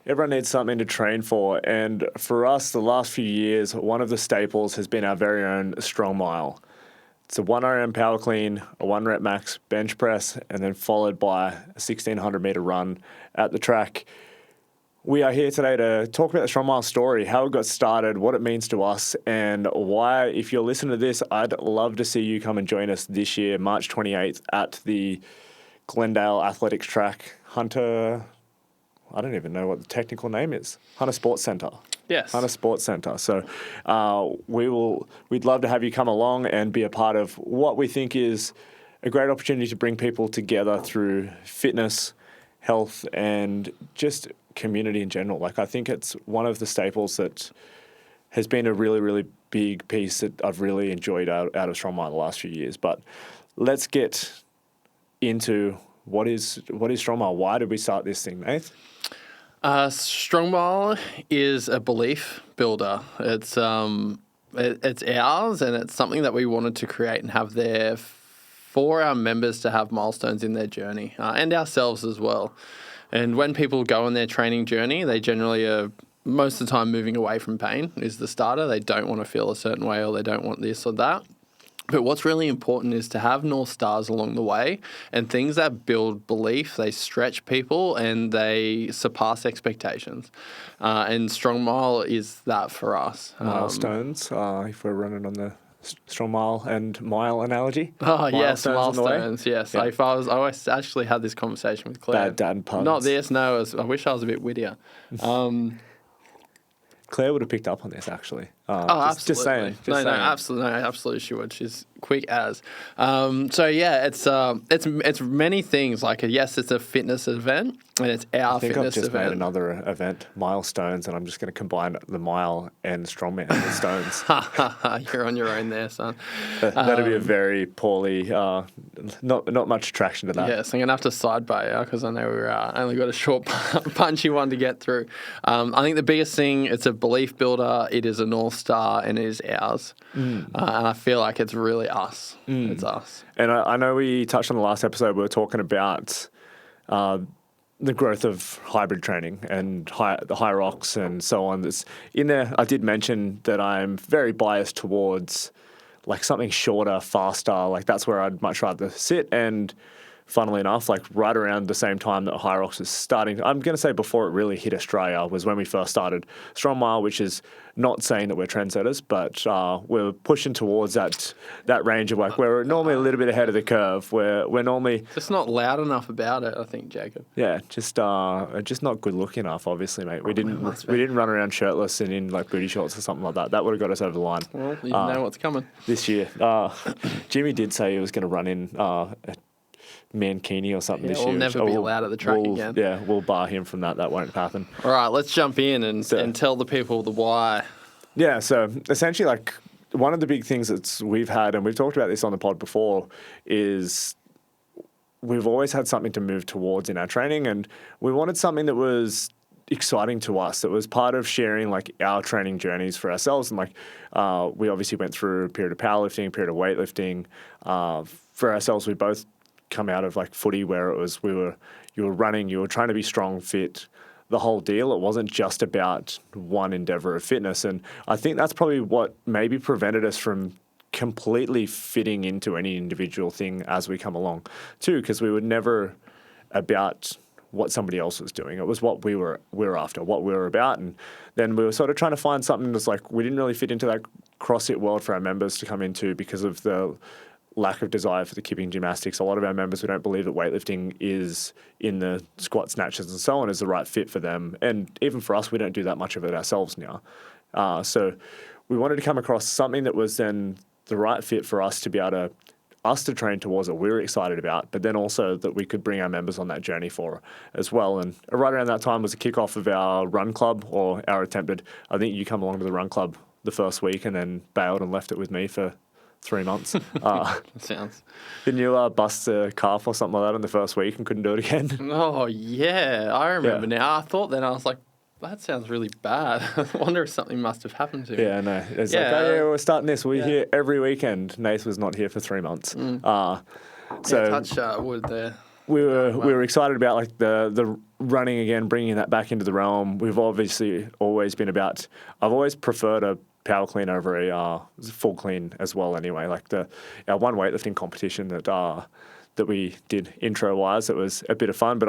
everyone needs something to train for. And for us, the last few years, one of the staples has been our very own Strongmile. It's a 1 RM power clean, a 1 rep max bench press, and then followed by a 1,600 meter run at the track. We are here today to talk about the Strongmile story, how it got started, what it means to us, and why, if you're listening to this, I'd love to see you come and join us this year, March 28th, at the Glendale Athletics Track, Hunter, I don't even know what the technical name is, Hunter Sports Centre. Yes. Hunter Sports Centre. So we'd love to have you come along and be a part of what we think is a great opportunity to bring people together through fitness, health, and just community in general. Like, I think it's one of the staples that has been a really, really big piece that I've really enjoyed out of Strongmile the last few years. But let's get into what is Strongmile. Why did we start this thing, Nath? Strongmile is a belief builder. It's ours, and it's something that we wanted to create and have there for our members to have milestones in their journey, and ourselves as well. And when people go on their training journey, they generally are most of the time moving away from pain is the starter. They don't want to feel a certain way, or they don't want this or that. But what's really important is to have North Stars along the way and things that build belief, they stretch people, and they surpass expectations. And Strongmile is that for us. Milestones, if we're running on the Strongmile and mile analogy. Oh, yes, Milestones milestones, yes. Yeah. I always actually had this conversation with Claire. Bad dad puns. Not this, no. I wish I was a bit wittier. Claire would have picked up on this, actually. Absolutely. Just saying. Absolutely she would. She's quick as. So yeah, it's many things. Like, yes, it's a fitness event, and it's our I think fitness I've just event. made another event, milestones, and I'm just going to combine the mile and strongman with stones. You're on your own there, son. That'd be a very poorly, not much traction to that. Yes, I'm going to have to side-buy you because I know we're only got a short, punchy one to get through. I think the biggest thing, it's a belief builder. It is a North Star, and it is ours. And I feel like it's really us. It's us. And I know we touched on the last episode, we were talking about the growth of hybrid training and the high rocks and so on. That's in there. I did mention that I'm very biased towards like something shorter, faster. Like, that's where I'd much rather sit. And funnily enough, like right around the same time that high rocks was starting, I'm going to say before it really hit Australia, was when we first started Strongmile, which is not saying that we're trendsetters, but we're pushing towards that range of like, we're normally a little bit ahead of the curve. We're normally just not loud enough about it, I think, Jacob. Yeah, just not good looking enough, obviously, mate. We didn't run around shirtless and in like booty shorts or something like that. That would have got us over the line. Well, you know what's coming this year. Jimmy did say he was going to run in a mankini or something this year. We'll never be allowed at the track again. Yeah, we'll bar him from that. That won't happen. All right, let's jump in and tell the people the why. Yeah, so essentially, like, one of the big things that we've had, and we've talked about this on the pod before, is we've always had something to move towards in our training, and we wanted something that was exciting to us, that was part of sharing like our training journeys for ourselves. And like we obviously went through a period of powerlifting, a period of weightlifting. For ourselves, we both come out of like footy, where it was you were running, you were trying to be strong, fit, the whole deal. It wasn't just about one endeavor of fitness. And I think that's probably what maybe prevented us from completely fitting into any individual thing as we come along too, because we were never about what somebody else was doing. It was what we were after, what we were about. And then we were sort of trying to find something that's like, we didn't really fit into that CrossFit world for our members to come into because of the lack of desire for the kipping gymnastics. A lot of our members, we don't believe that weightlifting is in the squat, snatches and so on is the right fit for them. And even for us, we don't do that much of it ourselves now. So we wanted to come across something that was then the right fit for us to be able to train towards that we're excited about, but then also that we could bring our members on that journey for as well. And right around that time was the kickoff of our run club, or our attempted. I think you come along to the run club the first week and then bailed and left it with me for 3 months. Didn't you bust a calf or something like that in the first week and couldn't do it again? Oh, yeah. I remember now. I thought then, I was like, that sounds really bad. I wonder if something must have happened to me. Yeah, no. It's like, oh, yeah, we're starting this. We're here every weekend. Nath was not here for 3 months. Touch wood there. we were excited about like the running again, bringing that back into the realm. We've obviously always been about. I've always preferred a power clean over a full clean as well. Anyway, like our one weightlifting competition that we did intro wise, it was a bit of fun, but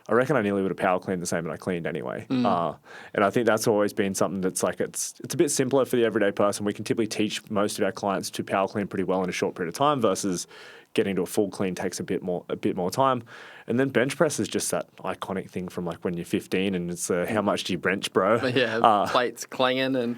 I reckon I nearly would have power cleaned the same that I cleaned anyway. And I think that's always been something that's like it's a bit simpler for the everyday person. We can typically teach most of our clients to power clean pretty well in a short period of time versus getting to a full clean takes a bit more time. And then bench press is just that iconic thing from like when you're 15 and it's how much do you bench, bro? Yeah, plates clanging and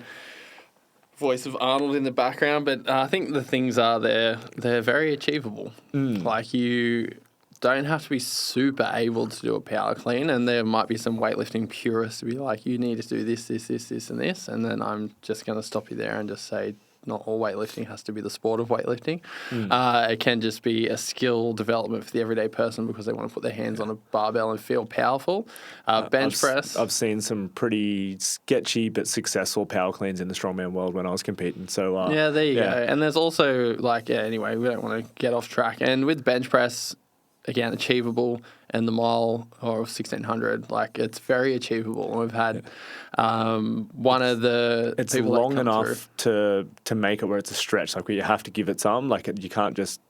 voice of Arnold in the background. But I think the things are they're very achievable. Like you don't have to be super able to do a power clean, and there might be some weightlifting purists to be like, you need to do this, and this, and then I'm just going to stop you there and just say, not all weightlifting has to be the sport of weightlifting. It can just be a skill development for the everyday person because they want to put their hands on a barbell and feel powerful. Bench press. I've seen some pretty sketchy but successful power cleans in the strongman world when I was competing. So yeah, there you go. And there's also anyway, we don't want to get off track. And with bench press, again, achievable, and the mile or 1600, like it's very achievable. And we've had one of the it's people long that come enough to make it where it's a stretch. Like where you have to give it some. Like you can't just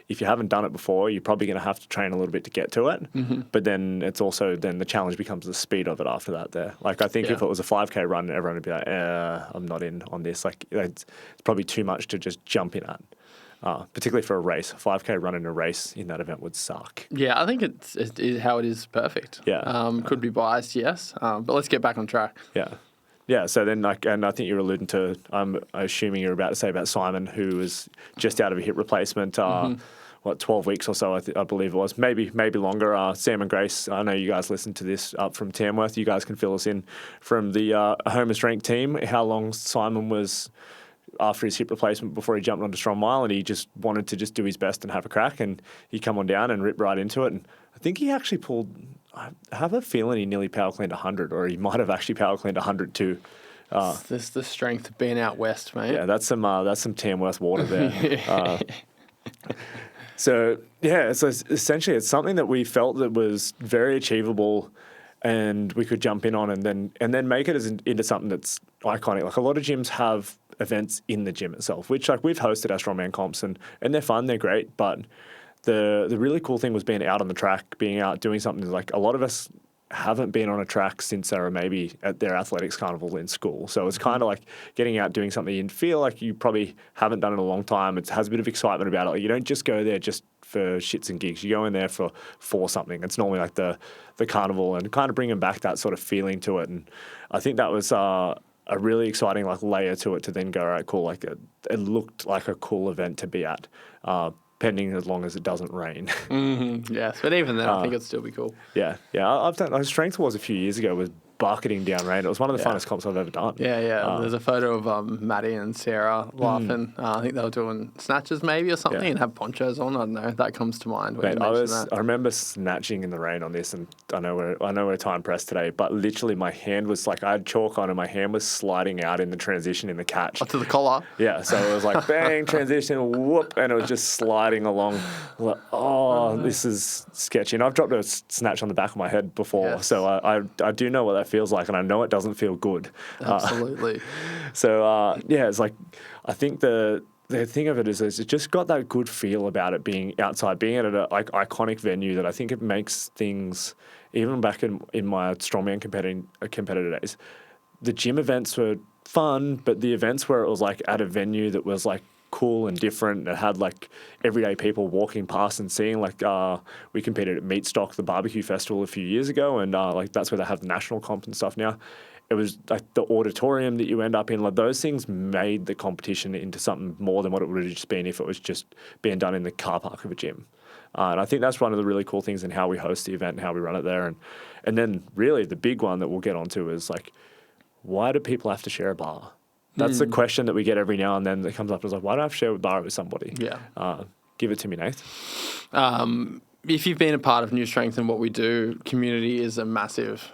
if you haven't done it before, you're probably going to have to train a little bit to get to it. But then it's also then the challenge becomes the speed of it after that. There, like I think if it was a 5K run, everyone would be like, I'm not in on this. Like it's probably too much to just jump in at. Particularly for a race, 5K run in a race in that event would suck. Yeah, I think it's how it is perfect. Yeah. Could be biased, yes. But let's get back on track. Yeah. Yeah, so then, and I think you're alluding to, I'm assuming you're about to say about Simon, who was just out of a hip replacement, 12 weeks or so, I believe it was, maybe longer. Sam and Grace, I know you guys listened to this up from Tamworth. You guys can fill us in from the Home Strength team, how long Simon was after his hip replacement before he jumped onto Strongmile, and he just wanted to just do his best and have a crack, and he come on down and ripped right into it. And I think he actually pulled, I have a feeling he nearly power cleaned 100, or he might have actually power cleaned 100 too. This is the strength of being out west, mate. Yeah, that's some Tamworth water there. So essentially it's something that we felt that was very achievable and we could jump in on and then make it into something that's iconic. Like a lot of gyms have events in the gym itself, which like we've hosted our strongman comps and they're fun, they're great, but the really cool thing was being out on the track, being out doing something. Like a lot of us haven't been on a track since they were maybe at their athletics carnival in school. So it's kind of like getting out doing something you feel like you probably haven't done in a long time. It has a bit of excitement about it. Like you don't just go there just for shits and gigs. You go in there for something. It's normally like the carnival and kind of bringing back that sort of feeling to it. And I think that was a really exciting like layer to it to then go, all right, cool. Like it looked like a cool event to be at. Pending as long as it doesn't rain. Yes, but even then, I think it'd still be cool. Yeah. I've done Strength Wars a few years ago with bucketing down rain. It was one of the funnest comps I've ever done. Yeah. There's a photo of Maddie and Sarah laughing. I think they were doing snatches maybe or something and have ponchos on. I don't know. That comes to mind when you mention that. I remember snatching in the rain on this, and I know we're time pressed today, but literally my hand was like I had chalk on and my hand was sliding out in the transition in the catch. To the collar. Yeah, so it was like bang, transition, whoop, and it was just sliding along. I was like, this is sketchy. And I've dropped a snatch on the back of my head before, so I do know what that feels like, and I know it doesn't feel good. Absolutely. It's like I think the thing of it is it's just got that good feel about it being outside, being at an iconic venue that I think it makes things, even back in my strongman competitor days, the gym events were fun, but the events where it was like at a venue that was like cool and different and had like everyday people walking past and seeing, like we competed at Meatstock, the barbecue festival a few years ago, and like that's where they have the national comp and stuff now. It was like the auditorium that you end up in, like those things made the competition into something more than what it would have just been if it was just being done in the car park of a gym. And I think that's one of the really cool things in how we host the event and how we run it there. And then really the big one that we'll get onto is like, why do people have to share a bar? That's the question that we get every now and then that comes up. It's like, why do I have to share a bar with somebody? Yeah. Give it to me, Nate. If you've been a part of Newstrength and what we do, community is a massive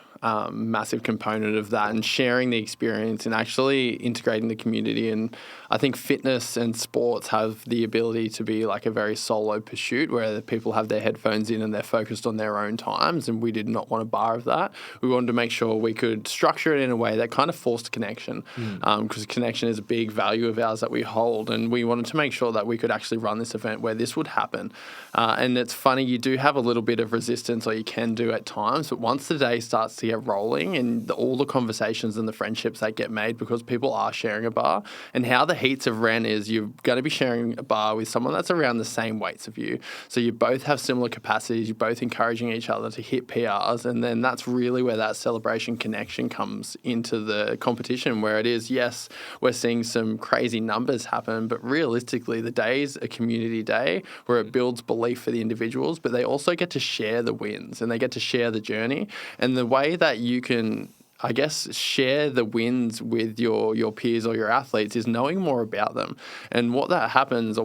massive component of that, and sharing the experience and actually integrating the community. And I think fitness and sports have the ability to be like a very solo pursuit where people have their headphones in and they're focused on their own times. And we did not want a bar of that. We wanted to make sure we could structure it in a way that kind of forced connection, because connection is a big value of ours that we hold. And we wanted to make sure that we could actually run this event where this would happen. And it's funny, you do have a little bit of resistance, or you can do at times, but once the day starts to get rolling and all the conversations and the friendships that get made because people are sharing a bar, and how the heats have ran is you're going to be sharing a bar with someone that's around the same weights of you. So you both have similar capacities, you're both encouraging each other to hit PRs, and then that's really where that celebration connection comes into the competition, where it is, yes, we're seeing some crazy numbers happen, but realistically the day is a community day where it builds belief for the individuals, but they also get to share the wins and they get to share the journey. And the way that you can, I guess, share the wins with your peers or your athletes is knowing more about them. And what happens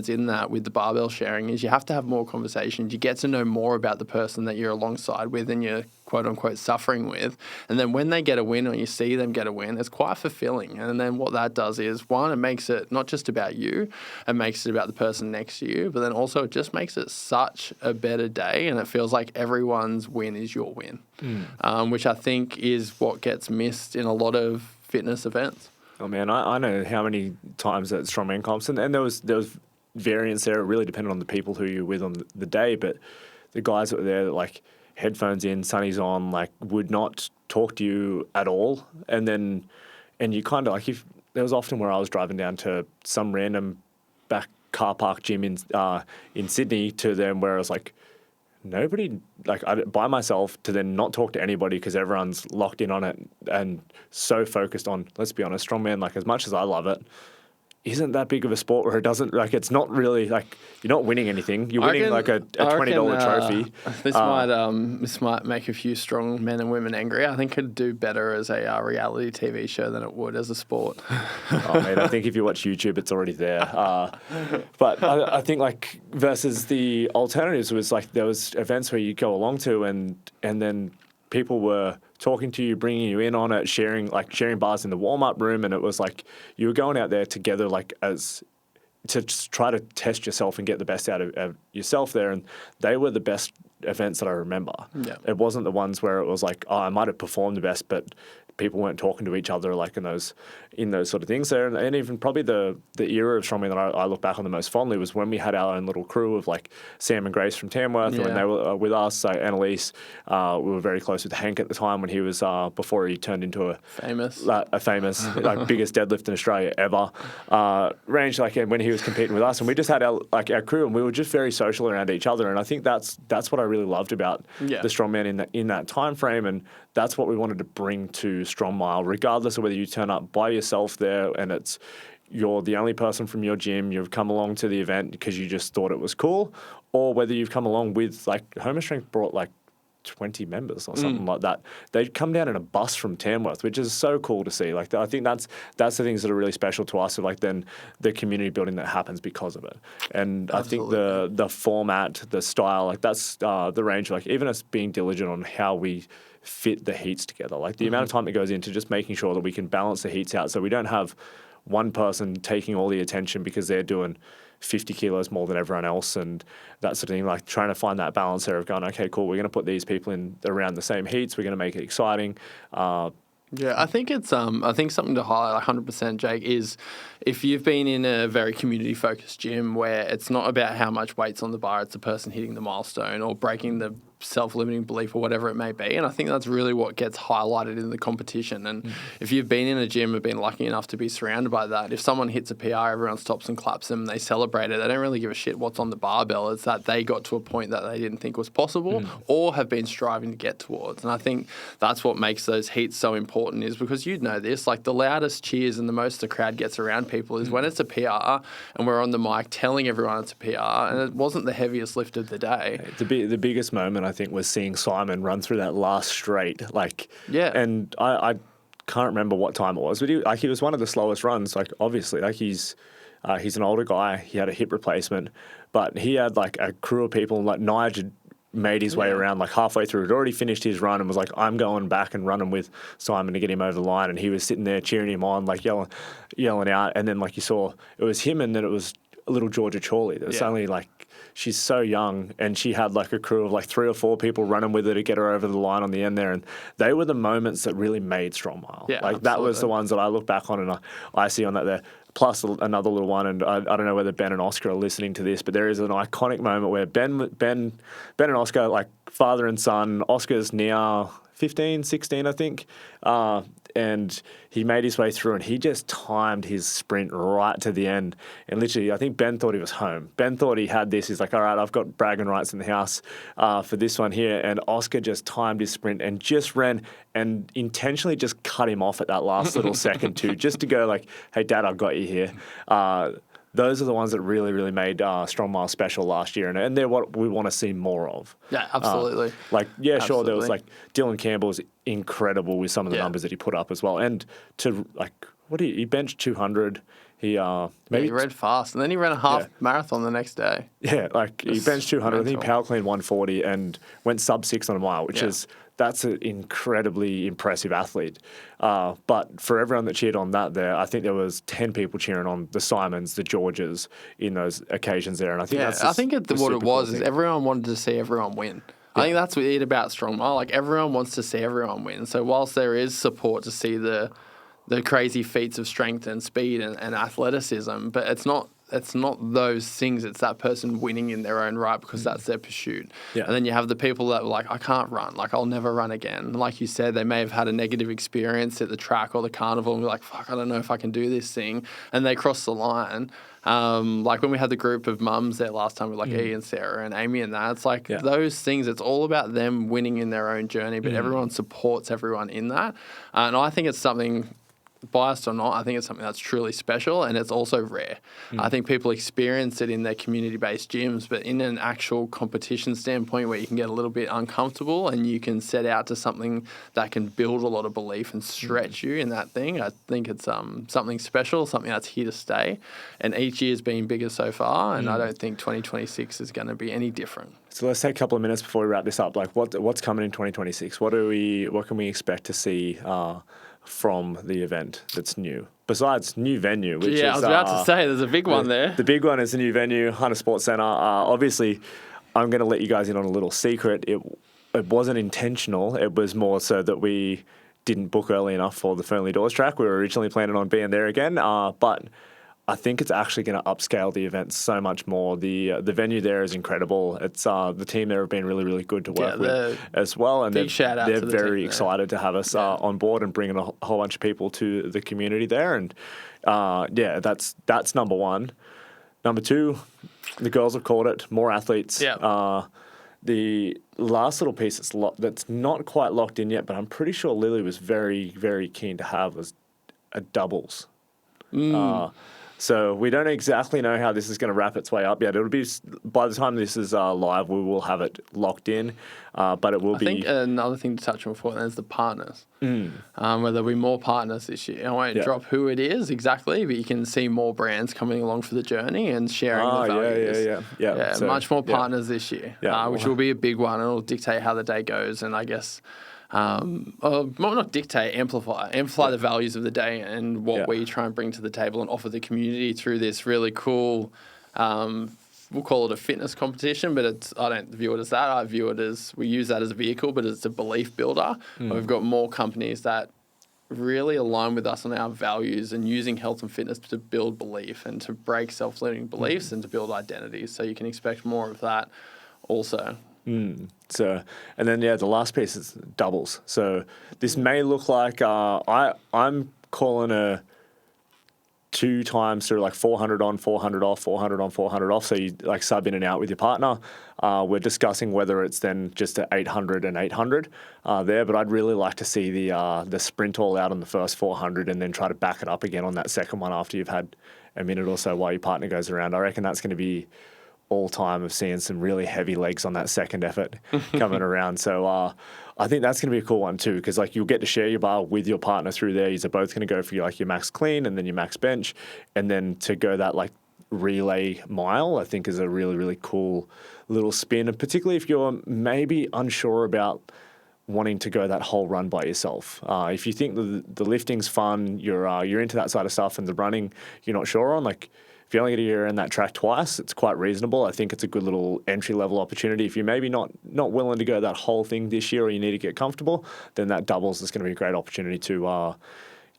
in that with the barbell sharing is you have to have more conversations. You get to know more about the person that you're alongside with and you're quote unquote suffering with. And then when they get a win or you see them get a win, it's quite fulfilling. And then what that does is, one, it makes it not just about you, it makes it about the person next to you, but then also it just makes it such a better day. And it feels like everyone's win is your win, which I think is what gets missed in a lot of fitness events. Oh man, I know how many times at strongman comps, and there was variance there. It really depended on the people who you're with on the day, but the guys that were there that like headphones in, sunnies on, like would not talk to you at all. And you kind of like, if there was often where I was driving down to some random back car park gym in Sydney to them where I was like, nobody, like by myself, to then not talk to anybody because everyone's locked in on it and so focused on, let's be honest, strongman, like as much as I love it, isn't that big of a sport where it doesn't, like, it's not really, like, you're not winning anything. You're winning like a $20 trophy. This might make a few strong men and women angry. I think it'd do better as a reality TV show than it would as a sport. Oh, mate, I think if you watch YouTube, it's already there. But I think, like, versus the alternatives was, like, there was events where you go along to and then people were talking to you, bringing you in on it, sharing bars in the warm-up room, and it was like you were going out there together, like as to just try to test yourself and get the best out of yourself there. And they were the best events that I remember. Yeah. It wasn't the ones where it was like, oh, I might have performed the best, but people weren't talking to each other like in those sort of things there. And even probably the era of strongman that I look back on the most fondly was when we had our own little crew of like Sam and Grace from Tamworth, and when they were with us, Annalise, we were very close with Hank at the time when he was before he turned into a famous like biggest deadlift in Australia ever, range, like when he was competing with us, and we just had our crew, and we were just very social around each other. And I think that's what I really loved about the strongman in that time frame, and that's what we wanted to bring to Strongmile, regardless of whether you turn up by yourself there and you're the only person from your gym, you've come along to the event because you just thought it was cool, or whether you've come along with, like, Strength brought like 20 members or something like that. They'd come down in a bus from Tamworth, which is so cool to see. Like, I think that's the things that are really special to us, of like then the community building that happens because of it. And absolutely. I think the format, the style, like that's the range, like even us being diligent on how we fit the heats together, like the amount of time that goes into just making sure that we can balance the heats out so we don't have one person taking all the attention because they're doing 50 kilos more than everyone else and that sort of thing, like trying to find that balance there of going, okay, cool, we're going to put these people in around the same heats, we're going to make it exciting. Yeah, I think it's I think something to highlight 100%, Jake, is if you've been in a very community-focused gym where it's not about how much weight's on the bar, it's the person hitting the milestone or breaking the self-limiting belief or whatever it may be. And I think that's really what gets highlighted in the competition. And if you've been in a gym and been lucky enough to be surrounded by that, if someone hits a PR, everyone stops and claps them and they celebrate it. They don't really give a shit what's on the barbell. It's that they got to a point that they didn't think was possible or have been striving to get towards. And I think that's what makes those heats so important, is because you'd know this, like the loudest cheers and the most the crowd gets around people is when it's a PR and we're on the mic telling everyone it's a PR and it wasn't the heaviest lift of the day. The biggest moment, I think, was seeing Simon run through that last straight. Like, yeah. And I can't remember what time it was, but he was one of the slowest runs. Like, obviously, like he's an older guy. He had a hip replacement, but he had like a crew of people. Like Nige made his way around like halfway through. He'd already finished his run and was like, I'm going back and running with Simon to get him over the line. And he was sitting there cheering him on, like yelling out. And then like you saw, it was him and then it was little Georgia Chorley. There was only like, she's so young and she had like a crew of like 3 or 4 people running with her to get her over the line on the end there. And they were the moments that really made Strongmile. Yeah, like that was the ones that I look back on and I see on that there. Plus another little one, and I don't know whether Ben and Oscar are listening to this, but there is an iconic moment where Ben and Oscar, like father and son, Oscar's now 15, 16, I think, and he made his way through and he just timed his sprint right to the end. And literally, I think Ben thought he was home. Ben thought he had this. He's like, all right, I've got bragging rights in the house for this one here. And Oscar just timed his sprint and just ran and intentionally just cut him off at that last little second too, just to go like, hey, Dad, I've got you here. Those are the ones that really, really made Strongmile special last year, and they're what we want to see more of. Yeah, absolutely. Sure, there was like Dylan Campbell was incredible with some of the numbers that he put up as well, and to like he benched 200. He he ran fast, and then he ran a half marathon the next day. Yeah, like he benched 200. I think he power cleaned 140 and went sub 6 on a mile, which is. That's an incredibly impressive athlete. But for everyone that cheered on that there, I think there was 10 people cheering on the Simons, the Georges in those occasions there. And I think what it was is everyone wanted to see everyone win. I think that's what it about Strongmile. Like everyone wants to see everyone win. So whilst there is support to see the crazy feats of strength and speed and athleticism, but it's not those things. It's that person winning in their own right because that's their pursuit. Yeah. And then you have the people that were like, I can't run. Like, I'll never run again. And like you said, they may have had a negative experience at the track or the carnival and be like, fuck, I don't know if I can do this thing. And they cross the line. Like when we had the group of mums there last time with like E and Sarah and Amy and that, it's like those things, it's all about them winning in their own journey, but everyone supports everyone in that. And I think it's something... biased or not, I think it's something that's truly special and it's also rare. I think people experience it in their community-based gyms, but in an actual competition standpoint where you can get a little bit uncomfortable and you can set out to something that can build a lot of belief and stretch you in that thing, I think it's something special, something that's here to stay. And each year's been bigger so far, and I don't think 2026 is going to be any different. So let's take a couple of minutes before we wrap this up. Like, what's coming in 2026? What can we expect to see from the event that's new? Besides new venue, which is... I was about to say, there's a big one there. The big one is the new venue, Hunter Sports Centre. Obviously, I'm going to let you guys in on a little secret. It wasn't intentional. It was more so that we didn't book early enough for the Fernley Doors track. We were originally planning on being there again, but... I think it's actually going to upscale the event so much more. The venue there is incredible. It's the team there have been really, really good to work with as well, and they're very excited to have us on board and bringing a whole bunch of people to the community there. And that's number one. Number two, the girls have called it more athletes. Yeah. The last little piece that's not quite locked in yet, but I'm pretty sure Lily was very, very keen to have was a doubles. So we don't exactly know how this is going to wrap its way up yet. It'll be, by the time this is live, we will have it locked in, but it will be... I think another thing to touch on before then is the partners. Where there'll be more partners this year. I won't drop who it is exactly, but you can see more brands coming along for the journry and sharing the values. Yeah, so, much more partners this year, which will be a big one, and it'll dictate how the day goes, and I guess... not dictate, amplify the values of the day and what we try and bring to the table and offer the community through this really cool, we'll call it a fitness competition, but I don't view it as that. I view it as, we use that as a vehicle, but it's a belief builder. We've got more companies that really align with us on our values and using health and fitness to build belief and to break self-limiting beliefs and to build identities. So you can expect more of that also. So, and then the last piece is doubles. So this may look like I'm calling a 2 times through like 400 on, 400 off, 400 on, 400 off. So you like sub in and out with your partner. We're discussing whether it's then just a 800 and 800 there, but I'd really like to see the sprint all out on the first 400 and then try to back it up again on that second one after you've had a minute or so while your partner goes around. I reckon that's going to be all time of seeing some really heavy legs on that second effort coming around. So I think that's going to be a cool one too, because like you'll get to share your bar with your partner through there. You're both going to go for your max clean and then your max bench, and then to go that like relay mile, I think is a really, really cool little spin. And particularly if you're maybe unsure about wanting to go that whole run by yourself. If you think the lifting's fun, you're into that side of stuff, and the running you're not sure on, like if you're only going to get in that track twice, it's quite reasonable. I think it's a good little entry level opportunity. If you're maybe not willing to go that whole thing this year, or you need to get comfortable, then that doubles is going to be a great opportunity to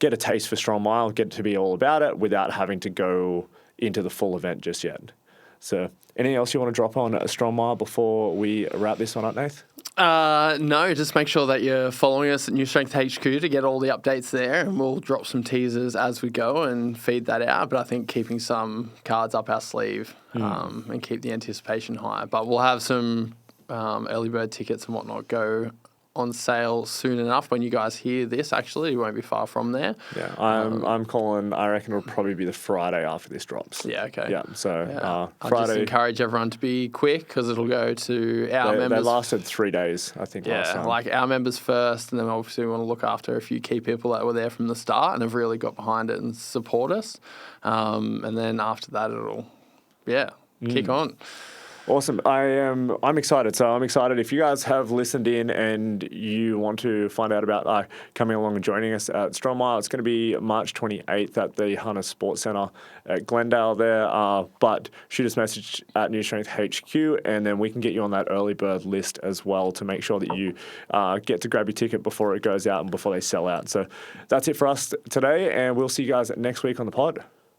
get a taste for Strongmile, get to be all about it without having to go into the full event just yet. So anything else you want to drop on a Strongmile before we wrap this one up, Nath? No, just make sure that you're following us at Newstrength HQ to get all the updates there, and we'll drop some teasers as we go and feed that out. But I think keeping some cards up our sleeve and keep the anticipation high. But we'll have some early bird tickets and whatnot go on sale soon enough. When you guys hear this, actually, you won't be far from there. Yeah, I'm calling. I reckon it'll probably be the Friday after this drops. Yeah, okay. Yeah, so I'll Friday. just encourage everyone to be quick because it'll go to our members. They lasted 3 days, I think. Last time. Like our members first, and then obviously we want to look after a few key people that were there from the start and have really got behind it and support us. And then after that, it'll kick on. Awesome. I'm excited. So I'm excited. If you guys have listened in and you want to find out about coming along and joining us at Strongmile, it's going to be March 28th at the Hunter Sports Centre at Glendale there. But shoot us a message at Newstrength HQ, and then we can get you on that early bird list as well to make sure that you get to grab your ticket before it goes out and before they sell out. So that's it for us today, and we'll see you guys next week on the pod.